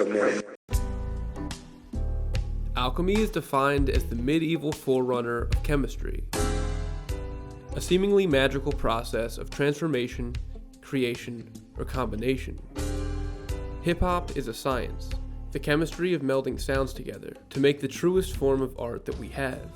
Alchemy. Alchemy is defined as the medieval forerunner of chemistry, a seemingly magical process of transformation, creation, or combination. Hip-hop is a science, the chemistry of melding sounds together to make the truest form of art that we have.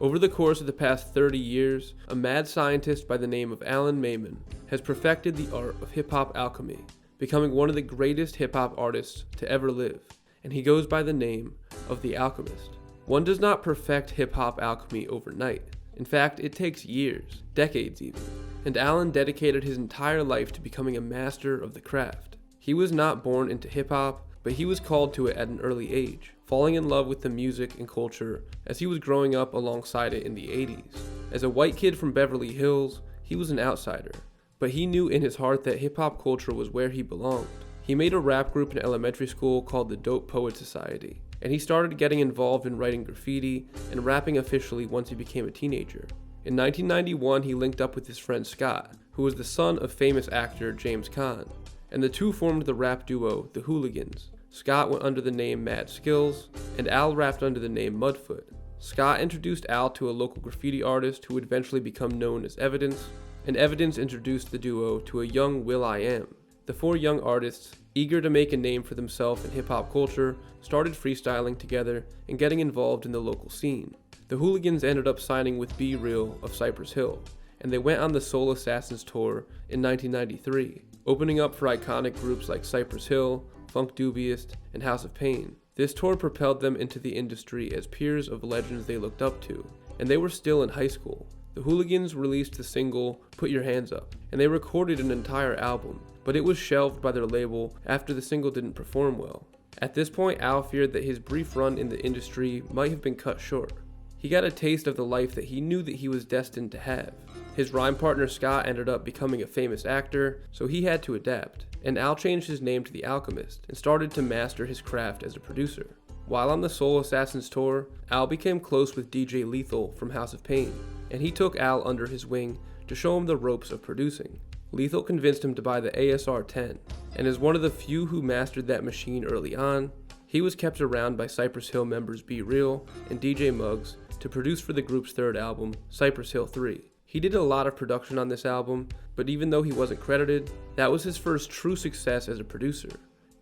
Over the course of the past 30 years, a mad scientist by the name of Alan Mayman has perfected the art of hip-hop alchemy, becoming one of the greatest hip-hop artists to ever live, and he goes by the name of the Alchemist. One does not perfect hip-hop alchemy overnight. In fact, it takes years, decades even, and Alan dedicated his entire life to becoming a master of the craft. He was not born into hip-hop, but he was called to it at an early age, falling in love with the music and culture as he was growing up alongside it in the 80s. As a white kid from Beverly Hills, he was an outsider, but he knew in his heart that hip-hop culture was where he belonged. He made a rap group in elementary school called the Dope Poet Society, and he started getting involved in writing graffiti and rapping officially once he became a teenager. In 1991, he linked up with his friend Scott, who was the son of famous actor James Caan, and the two formed the rap duo, the Hooligans. Scott went under the name Mad Skills, and Al rapped under the name Mudfoot. Scott introduced Al to a local graffiti artist who would eventually become known as Evidence, and Evidence introduced the duo to a young will.i.am. The four young artists, eager to make a name for themselves in hip-hop culture, started freestyling together and getting involved in the local scene. The Hooligans ended up signing with Be Real of Cypress Hill, and they went on the Soul Assassins tour in 1993, opening up for iconic groups like Cypress Hill, Funk Dubious, and House of Pain. This tour propelled them into the industry as peers of legends they looked up to, and they were still in high school. The Hooligans released the single Put Your Hands Up, and they recorded an entire album, but it was shelved by their label after the single didn't perform well. At this point, Al feared that his brief run in the industry might have been cut short. He got a taste of the life that he knew that he was destined to have. His rhyme partner Scott ended up becoming a famous actor, so he had to adapt, and Al changed his name to The Alchemist and started to master his craft as a producer. While on the Soul Assassins tour, Al became close with DJ Lethal from House of Pain, and he took Al under his wing to show him the ropes of producing. Lethal convinced him to buy the ASR-10, and as one of the few who mastered that machine early on, he was kept around by Cypress Hill members Be Real and DJ Muggs to produce for the group's third album, Cypress Hill 3. He did a lot of production on this album, but even though he wasn't credited, that was his first true success as a producer.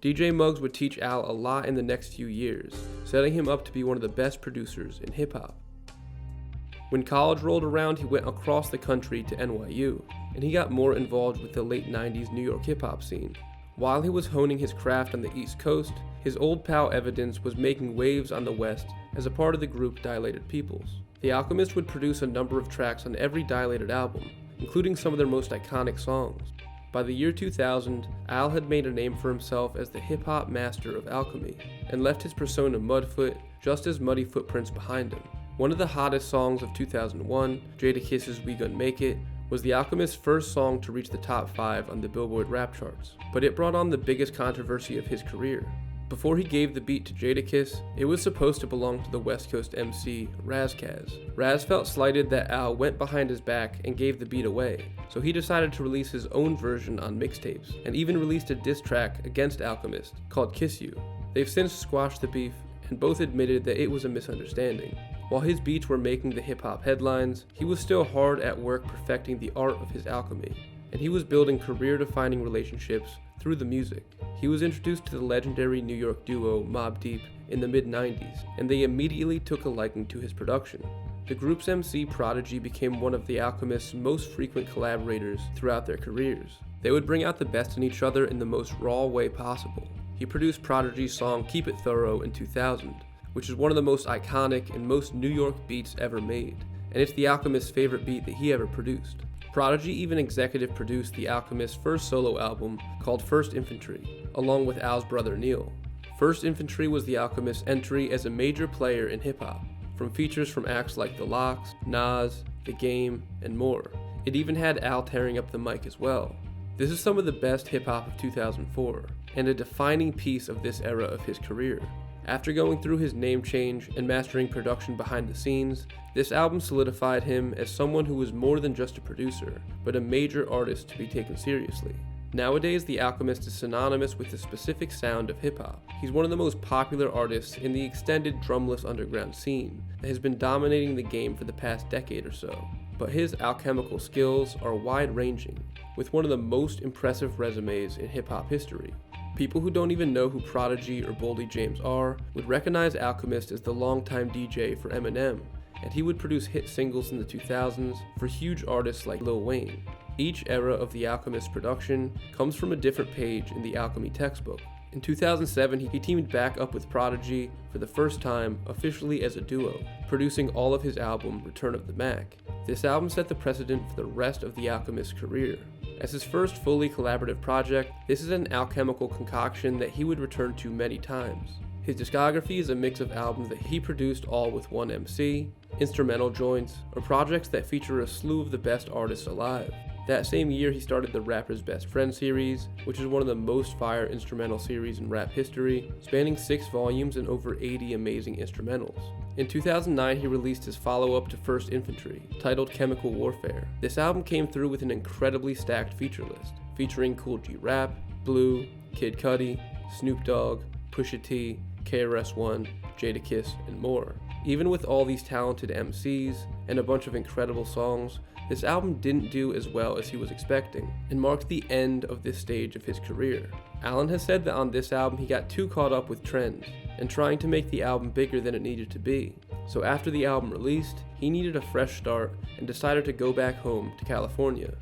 DJ Muggs would teach Al a lot in the next few years, setting him up to be one of the best producers in hip-hop. When college rolled around, he went across the country to NYU, and he got more involved with the late 90s New York hip-hop scene. While he was honing his craft on the East Coast, his old pal Evidence was making waves on the West as a part of the group Dilated Peoples. The Alchemist would produce a number of tracks on every Dilated album, including some of their most iconic songs. By the year 2000, Al had made a name for himself as the hip-hop master of alchemy, and left his persona Mudfoot just as muddy footprints behind him. One of the hottest songs of 2001, Jadakiss's We Gon' Make It, was the Alchemist's first song to reach the top 5 on the Billboard rap charts, but it brought on the biggest controversy of his career. Before he gave the beat to Jadakiss, it was supposed to belong to the West Coast MC, Razkaz. Raz felt slighted that Al went behind his back and gave the beat away, so he decided to release his own version on mixtapes, and even released a diss track against Alchemist called Kiss You. They've since squashed the beef, and both admitted that it was a misunderstanding. While his beats were making the hip-hop headlines, he was still hard at work perfecting the art of his alchemy, and he was building career-defining relationships through the music. He was introduced to the legendary New York duo Mobb Deep in the mid-90s, and they immediately took a liking to his production. The group's MC Prodigy became one of the Alchemist's most frequent collaborators throughout their careers. They would bring out the best in each other in the most raw way possible. He produced Prodigy's song Keep It Thorough in 2000, which is one of the most iconic and most New York beats ever made, and it's the Alchemist's favorite beat that he ever produced. Prodigy even executive produced the Alchemist's first solo album called First Infantry, along with Al's brother Neil. First Infantry was the Alchemist's entry as a major player in hip-hop, from features from acts like The Lox, Nas, The Game, and more. It even had Al tearing up the mic as well. This is some of the best hip-hop of 2004, and a defining piece of this era of his career. After going through his name change and mastering production behind the scenes, this album solidified him as someone who was more than just a producer, but a major artist to be taken seriously. Nowadays, the Alchemist is synonymous with the specific sound of hip-hop. He's one of the most popular artists in the extended drumless underground scene that has been dominating the game for the past decade or so. But his alchemical skills are wide-ranging, with one of the most impressive resumes in hip-hop history. People who don't even know who Prodigy or Boldy James are would recognize Alchemist as the longtime DJ for Eminem, and he would produce hit singles in the 2000s for huge artists like Lil Wayne. Each era of the Alchemist production comes from a different page in the alchemy textbook. In 2007, he teamed back up with Prodigy for the first time officially as a duo, producing all of his album Return of the Mac. This album set the precedent for the rest of the Alchemist's career. As his first fully collaborative project, this is an alchemical concoction that he would return to many times. His discography is a mix of albums that he produced all with one MC, instrumental joints, or projects that feature a slew of the best artists alive. That same year, he started the Rapper's Best Friend series, which is one of the most fire instrumental series in rap history, spanning 6 volumes and over 80 amazing instrumentals. In 2009, he released his follow-up to First Infantry, titled Chemical Warfare. This album came through with an incredibly stacked feature list, featuring Kool G Rap, Blue, Kid Cudi, Snoop Dogg, Pusha T, KRS-One, Jadakiss, and more. Even with all these talented MCs and a bunch of incredible songs, this album didn't do as well as he was expecting, and marked the end of this stage of his career. Allen has said that on this album he got too caught up with trends, and trying to make the album bigger than it needed to be. So after the album released, he needed a fresh start and decided to go back home to California.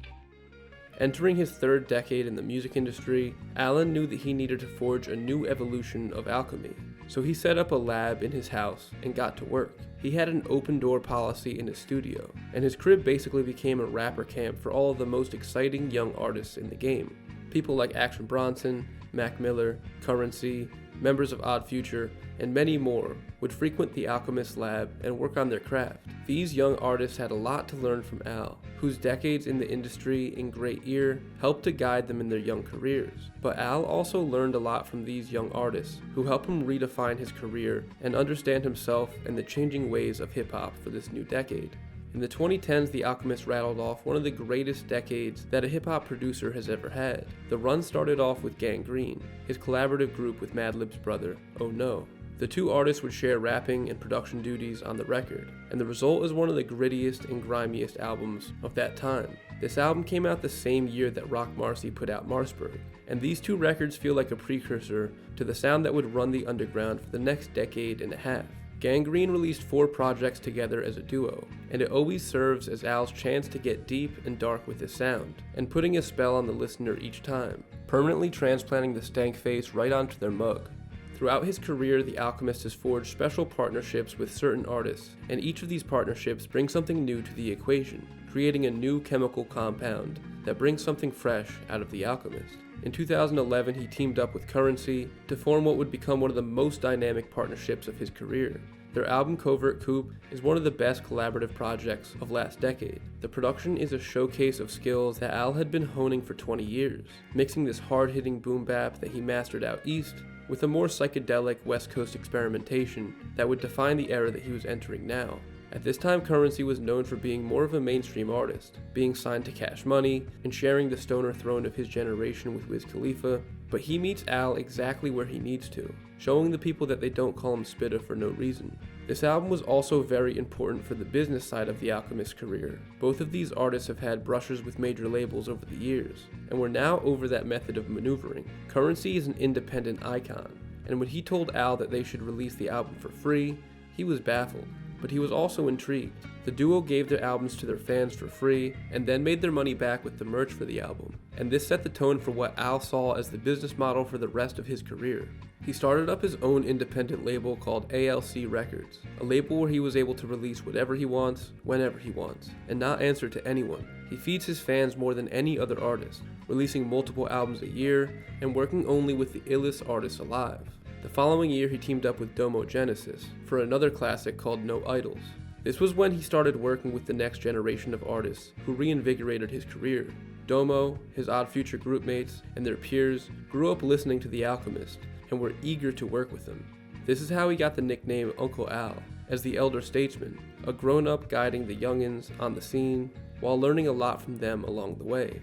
Entering his 3rd decade in the music industry, Allen knew that he needed to forge a new evolution of alchemy. So he set up a lab in his house and got to work. He had an open door policy in his studio, and his crib basically became a rapper camp for all of the most exciting young artists in the game. People like Action Bronson, Mac Miller, Currency, members of Odd Future, and many more would frequent the Alchemist Lab and work on their craft. These young artists had a lot to learn from Al, whose decades in the industry in great ear helped to guide them in their young careers. But Al also learned a lot from these young artists, who helped him redefine his career and understand himself and the changing ways of hip-hop for this new decade. In the 2010s, the Alchemist rattled off one of the greatest decades that a hip-hop producer has ever had. The run started off with Gang Green, his collaborative group with Madlib's brother, Oh No. The two artists would share rapping and production duties on the record, and the result is one of the grittiest and grimiest albums of that time. This album came out the same year that Rock Marcy put out Marsburg, and these two records feel like a precursor to the sound that would run the underground for the next decade and a half. Gang Green released 4 projects together as a duo, and it always serves as Al's chance to get deep and dark with his sound, and putting a spell on the listener each time, permanently transplanting the stank face right onto their mug. Throughout his career, the Alchemist has forged special partnerships with certain artists, and each of these partnerships brings something new to the equation, creating a new chemical compound that brings something fresh out of the Alchemist. In 2011, he teamed up with Currency to form what would become one of the most dynamic partnerships of his career. Their album Covert Coup is one of the best collaborative projects of last decade. The production is a showcase of skills that Al had been honing for 20 years, mixing this hard-hitting boom bap that he mastered out east with a more psychedelic West Coast experimentation that would define the era that he was entering now. At this time, Currency was known for being more of a mainstream artist, being signed to Cash Money, and sharing the stoner throne of his generation with Wiz Khalifa, but he meets Al exactly where he needs to, showing the people that they don't call him Spitta for no reason. This album was also very important for the business side of the Alchemist's career. Both of these artists have had brushes with major labels over the years, and were now over that method of maneuvering. Currency is an independent icon, and when he told Al that they should release the album for free, he was baffled. But he was also intrigued. The duo gave their albums to their fans for free, and then made their money back with the merch for the album. And this set the tone for what Al saw as the business model for the rest of his career. He started up his own independent label called ALC Records, a label where he was able to release whatever he wants, whenever he wants, and not answer to anyone. He feeds his fans more than any other artist, releasing multiple albums a year, and working only with the illest artists alive. The following year, he teamed up with Domo Genesis for another classic called No Idols. This was when he started working with the next generation of artists who reinvigorated his career. Domo, his Odd Future groupmates, and their peers grew up listening to The Alchemist and were eager to work with him. This is how he got the nickname Uncle Al, as the elder statesman, a grown-up guiding the youngins on the scene while learning a lot from them along the way.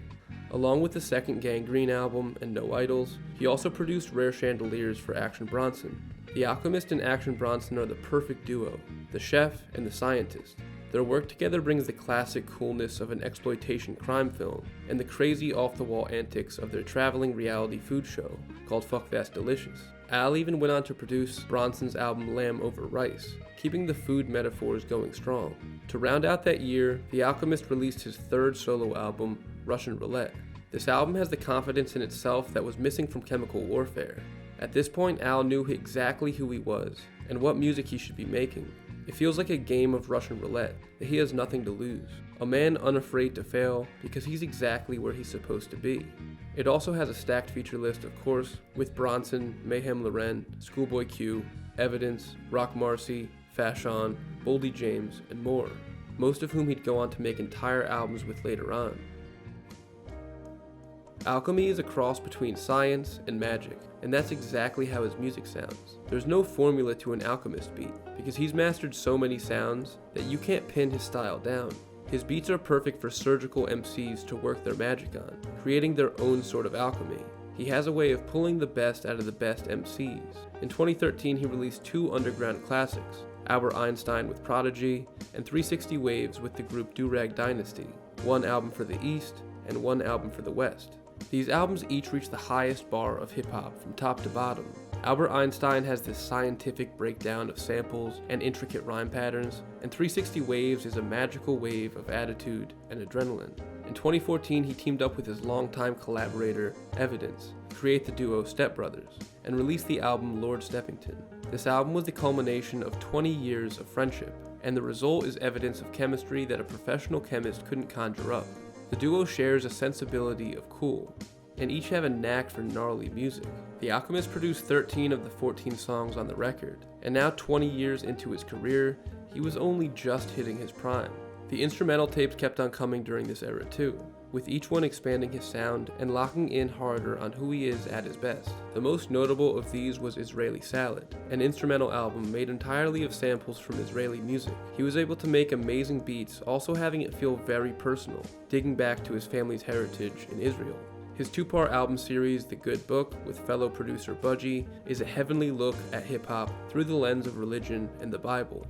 Along with the second Gangrene album and No Idols, he also produced Rare Chandeliers for Action Bronson. The Alchemist and Action Bronson are the perfect duo, the chef and the scientist. Their work together brings the classic coolness of an exploitation crime film and the crazy off-the-wall antics of their traveling reality food show called Fuck That's Delicious. Al even went on to produce Bronson's album Lamb Over Rice, keeping the food metaphors going strong. To round out that year, The Alchemist released his third solo album, Russian Roulette. This album has the confidence in itself that was missing from Chemical Warfare. At this point, Al knew exactly who he was and what music he should be making. It feels like a game of Russian roulette, that he has nothing to lose. A man unafraid to fail because he's exactly where he's supposed to be. It also has a stacked feature list, of course, with Bronson, Mayhem Loren, Schoolboy Q, Evidence, Rock Marcy, Fashion, Boldy James, and more, most of whom he'd go on to make entire albums with later on. Alchemy is a cross between science and magic, and that's exactly how his music sounds. There's no formula to an Alchemist beat, because he's mastered so many sounds that you can't pin his style down. His beats are perfect for surgical MCs to work their magic on, creating their own sort of alchemy. He has a way of pulling the best out of the best MCs. In 2013, he released 2 underground classics, Albert Einstein with Prodigy, and 360 Waves with the group Durag Dynasty, 1 album for the East and 1 album for the West. These albums each reach the highest bar of hip-hop from top to bottom. Albert Einstein has this scientific breakdown of samples and intricate rhyme patterns, and 360 Waves is a magical wave of attitude and adrenaline. In 2014, he teamed up with his longtime collaborator, Evidence, to create the duo Step Brothers, and released the album Lord Steppington. This album was the culmination of 20 years of friendship, and the result is evidence of chemistry that a professional chemist couldn't conjure up. The duo shares a sensibility of cool, and each have a knack for gnarly music. The Alchemist produced 13 of the 14 songs on the record, and now 20 years into his career, he was only just hitting his prime. The instrumental tapes kept on coming during this era too, with each one expanding his sound and locking in harder on who he is at his best. The most notable of these was Israeli Salad, an instrumental album made entirely of samples from Israeli music. He was able to make amazing beats, also having it feel very personal, digging back to his family's heritage in Israel. His 2-part album series, The Good Book, with fellow producer Budgie, is a heavenly look at hip-hop through the lens of religion and the Bible.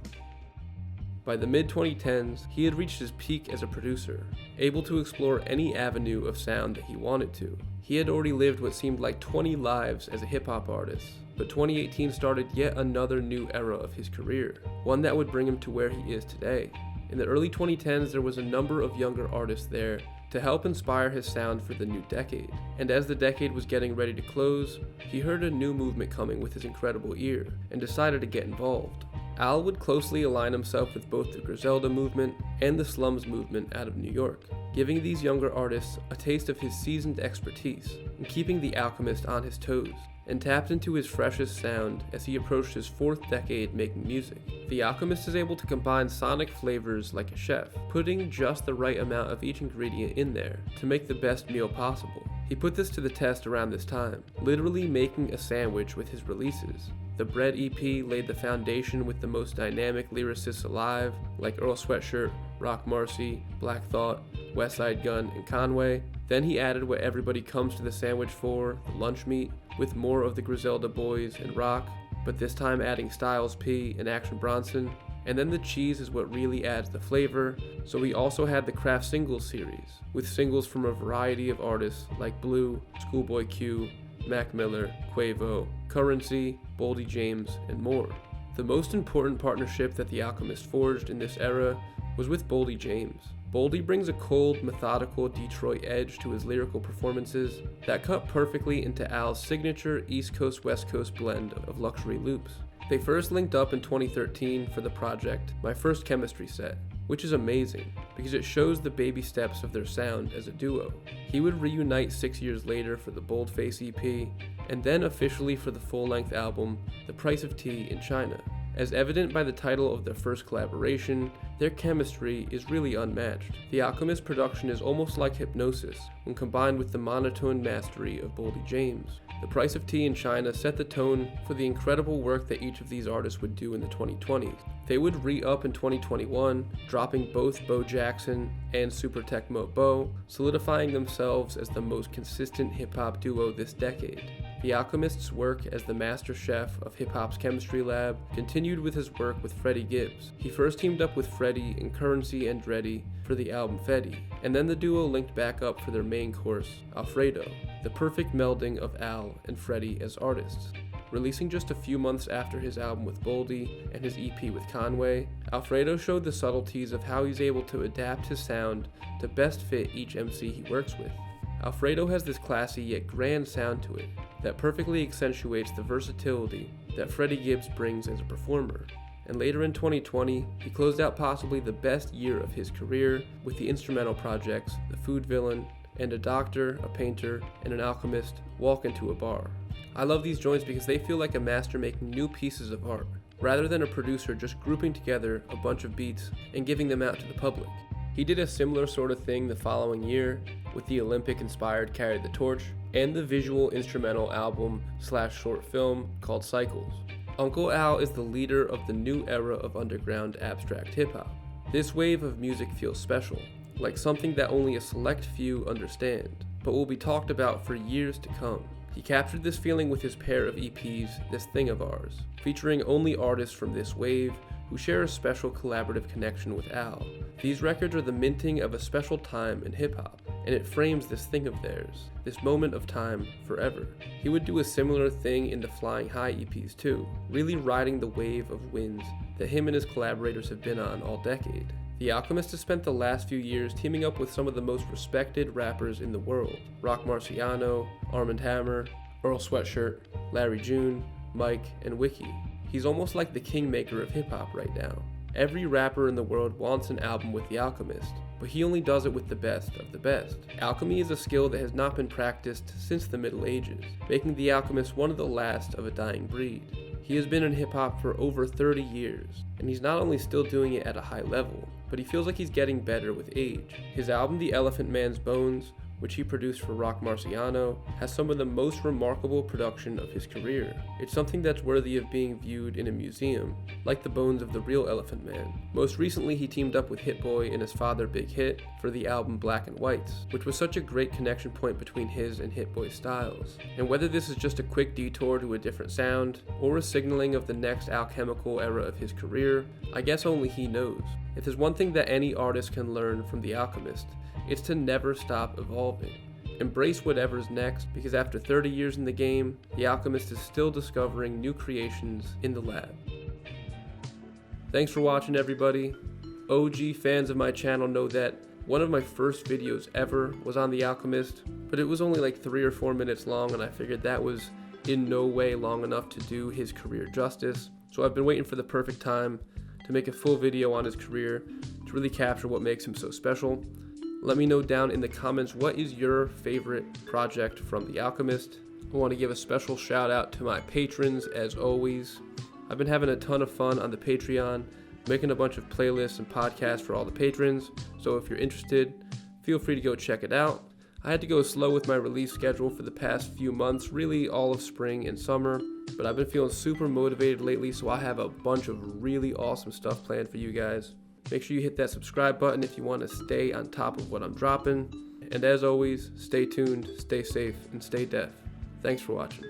By the mid-2010s, he had reached his peak as a producer, able to explore any avenue of sound that he wanted to. He had already lived what seemed like 20 lives as a hip-hop artist, but 2018 started yet another new era of his career, one that would bring him to where he is today. In the early 2010s, there was a number of younger artists there to help inspire his sound for the new decade. And as the decade was getting ready to close, he heard a new movement coming with his incredible ear, and decided to get involved. Al would closely align himself with both the Griselda movement and the slums movement out of New York, giving these younger artists a taste of his seasoned expertise and keeping the Alchemist on his toes, and tapped into his freshest sound as he approached his 4th decade making music. The Alchemist is able to combine sonic flavors like a chef, putting just the right amount of each ingredient in there to make the best meal possible. He put this to the test around this time, literally making a sandwich with his releases. The Bread EP laid the foundation with the most dynamic lyricists alive, like Earl Sweatshirt, Rock Marcy, Black Thought, Westside Gun, and Conway. Then he added what everybody comes to the sandwich for, the lunch meat, with more of the Griselda Boys and Rock, but this time adding Styles P and Action Bronson. And then the cheese is what really adds the flavor, so we also had the Craft Singles series, with singles from a variety of artists like Blue, Schoolboy Q, Mac Miller, Quavo, Currency, Boldy James, and more. The most important partnership that the Alchemist forged in this era was with Boldy James. Boldy brings a cold, methodical Detroit edge to his lyrical performances that cut perfectly into Al's signature East Coast-West Coast blend of luxury loops. They first linked up in 2013 for the project My First Chemistry Set, which is amazing because it shows the baby steps of their sound as a duo. He would reunite 6 years later for the Boldface EP, and then officially for the full-length album The Price of Tea in China. As evident by the title of their first collaboration, their chemistry is really unmatched. The Alchemist production is almost like hypnosis when combined with the monotone mastery of Boldy James. The price of tea in China set the tone for the incredible work that each of these artists would do in the 2020s. They would re-up in 2021, dropping both Bo Jackson and Super Tecmo Bo, solidifying themselves as the most consistent hip-hop duo this decade. The Alchemist's work as the master chef of hip-hop's Chemistry Lab continued with his work with Freddie Gibbs. He first teamed up with Freddie in Currency and Dreddy for the album Fetty, and then the duo linked back up for their main course, Alfredo, the perfect melding of Al and Freddie as artists. Releasing just a few months after his album with Boldy and his EP with Conway, Alfredo showed the subtleties of how he's able to adapt his sound to best fit each MC he works with. Alfredo has this classy yet grand sound to it that perfectly accentuates the versatility that Freddie Gibbs brings as a performer. And later in 2020, he closed out possibly the best year of his career with the instrumental projects The Food Villain and A Doctor, a Painter, and an Alchemist Walk Into a Bar. I love these joints because they feel like a master making new pieces of art, rather than a producer just grouping together a bunch of beats and giving them out to the public. He did a similar sort of thing the following year with the Olympic-inspired Carry the Torch and the visual instrumental album/short film called Cycles. Uncle Al is the leader of the new era of underground abstract hip-hop. This wave of music feels special, like something that only a select few understand, but will be talked about for years to come. He captured this feeling with his pair of EPs, This Thing of Ours, featuring only artists from this wave who share a special collaborative connection with Al. These records are the minting of a special time in hip-hop, and it frames this thing of theirs, this moment of time, forever. He would do a similar thing in the Flying High EPs too, really riding the wave of wins that him and his collaborators have been on all decade. The Alchemist has spent the last few years teaming up with some of the most respected rappers in the world: Rock Marciano, Armand Hammer, Earl Sweatshirt, Larry June, Mike, and Wiki. He's almost like the kingmaker of hip-hop right now. Every rapper in the world wants an album with The Alchemist, but he only does it with the best of the best. Alchemy is a skill that has not been practiced since the Middle Ages, making The Alchemist one of the last of a dying breed. He has been in hip-hop for over 30 years, and he's not only still doing it at a high level, but he feels like he's getting better with age. His album The Elephant Man's Bones, which he produced for Rock Marciano, has some of the most remarkable production of his career. It's something that's worthy of being viewed in a museum, like the bones of the real Elephant Man. Most recently, he teamed up with Hit Boy and his father Big Hit for the album Black and Whites, which was such a great connection point between his and Hit Boy's styles. And whether this is just a quick detour to a different sound, or a signaling of the next alchemical era of his career, I guess only he knows. If there's one thing that any artist can learn from The Alchemist, it's to never stop evolving. Embrace whatever's next, because after 30 years in the game, The Alchemist is still discovering new creations in the lab. Thanks for watching, everybody. OG fans of my channel know that one of my first videos ever was on The Alchemist, but it was only like 3 or 4 minutes long, and I figured that was in no way long enough to do his career justice. So I've been waiting for the perfect time to make a full video on his career to really capture what makes him so special. Let me know down in the comments, what is your favorite project from The Alchemist? I want to give a special shout out to my patrons as always. I've been having a ton of fun on the Patreon, making a bunch of playlists and podcasts for all the patrons, so if you're interested, feel free to go check it out. I had to go slow with my release schedule for the past few months, really all of spring and summer, but I've been feeling super motivated lately, so I have a bunch of really awesome stuff planned for you guys. Make sure you hit that subscribe button if you want to stay on top of what I'm dropping. And as always, stay tuned, stay safe, and stay deaf. Thanks for watching.